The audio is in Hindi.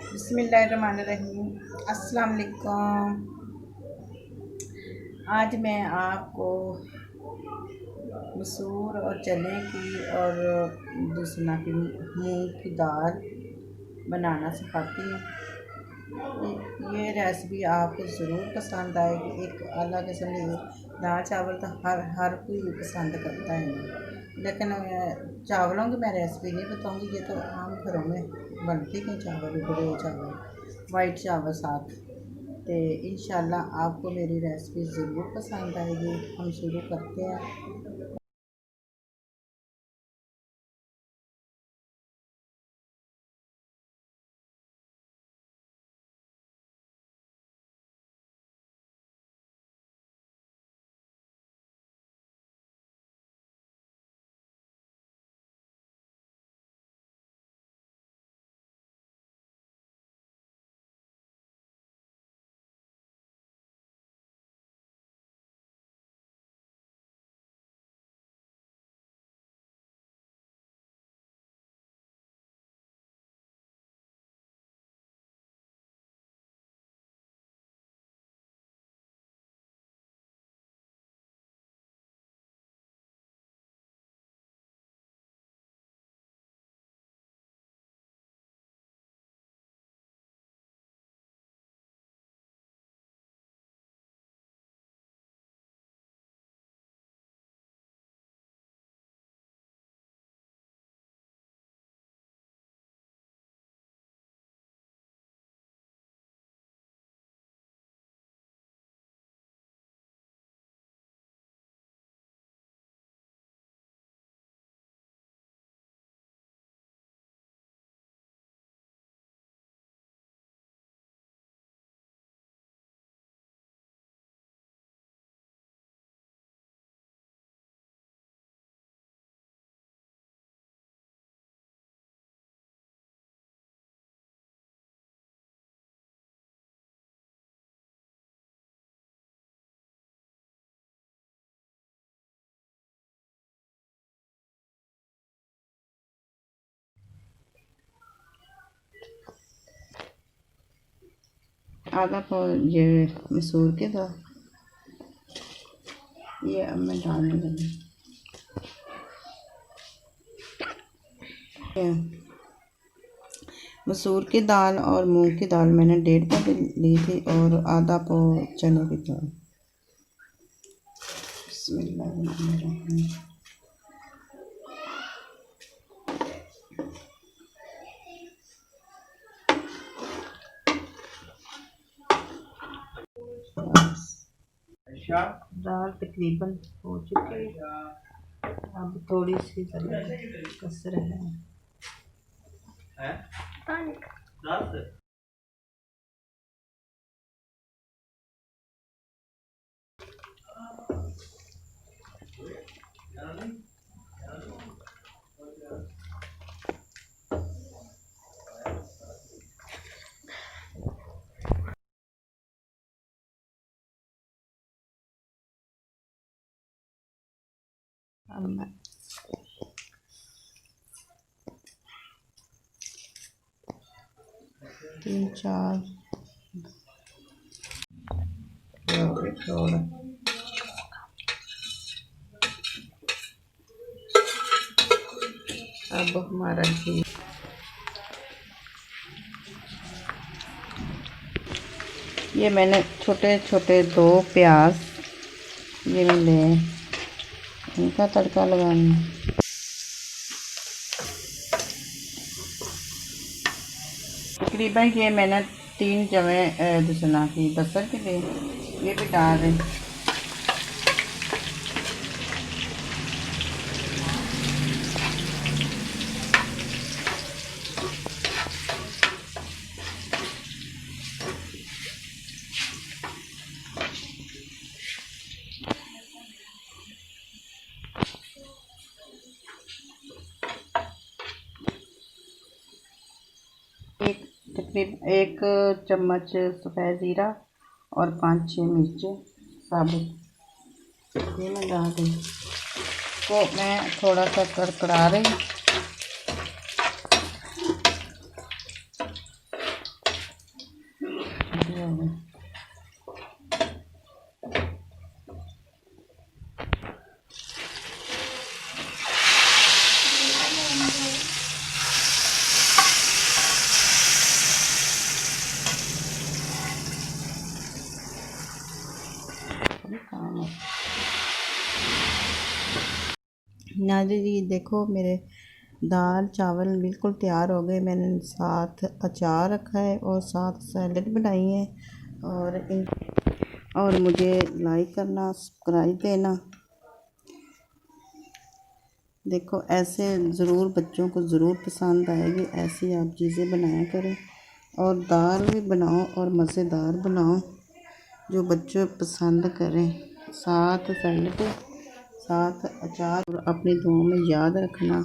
बिस्मिल्लाहिर्रहमानिर्रहीम। अस्सलाम वालेकुम। आज मैं आपको मसूर और चने की और दूसरा की मूंग की दाल बनाना सिखाती हूँ। ये रेसिपी आपको ज़रूर पसंद आएगी। एक अलग किस्म की दाल चावल तो हर कोई पसंद करता है, लेकिन चावलों की मैं रेसिपी नहीं बताऊँगी। ये तो आम घरों में बनती हैं चावल, उबले हुए चावल, वाइट चावल साथ। तो इंशाल्लाह आपको मेरी रेसिपी ज़रूर पसंद आएगी। हम शुरू करते हैं। आधा पाव ये मसूर के दाल, ये अब मैं डालने लगी। मसूर की दाल और मूंग की दाल मैंने 1.5 पाव ली थी और आधा पाव चने की दाल। बिस्मिल्लाहिर्रहमानिर्रहीम। दाल तकरीबन हो चुकी है, अब थोड़ी सी कसर है। अब मैं 3-4 थोड़ा अब हमारा घी, ये मैंने छोटे छोटे 2 प्याज ये मैं ले, इनका तड़का लगाना। तकरीबन ये मैंने 3 जवे दूसरा की बसर के लिए ये भी डाल रही। तकरीबन 1 चम्मच सफ़ेद ज़ीरा और 5-6 मिर्चें साबुत ये मैं डाल दी। तो मैं थोड़ा सा कड़कड़ा रही। नाज़रीन जी देखो मेरे दाल चावल बिल्कुल तैयार हो गए। मैंने साथ अचार रखा है और साथ सैलड बनाई है। और मुझे लाइक करना, सब्सक्राइब देना। देखो ऐसे ज़रूर बच्चों को ज़रूर पसंद आएगी, ऐसी आप चीज़ें बनाया करें। और दाल भी बनाओ और मज़ेदार बनाओ जो बच्चे पसंद करें। साथ सैलड, साथ अचार। और अपनी दुआओं में याद रखना।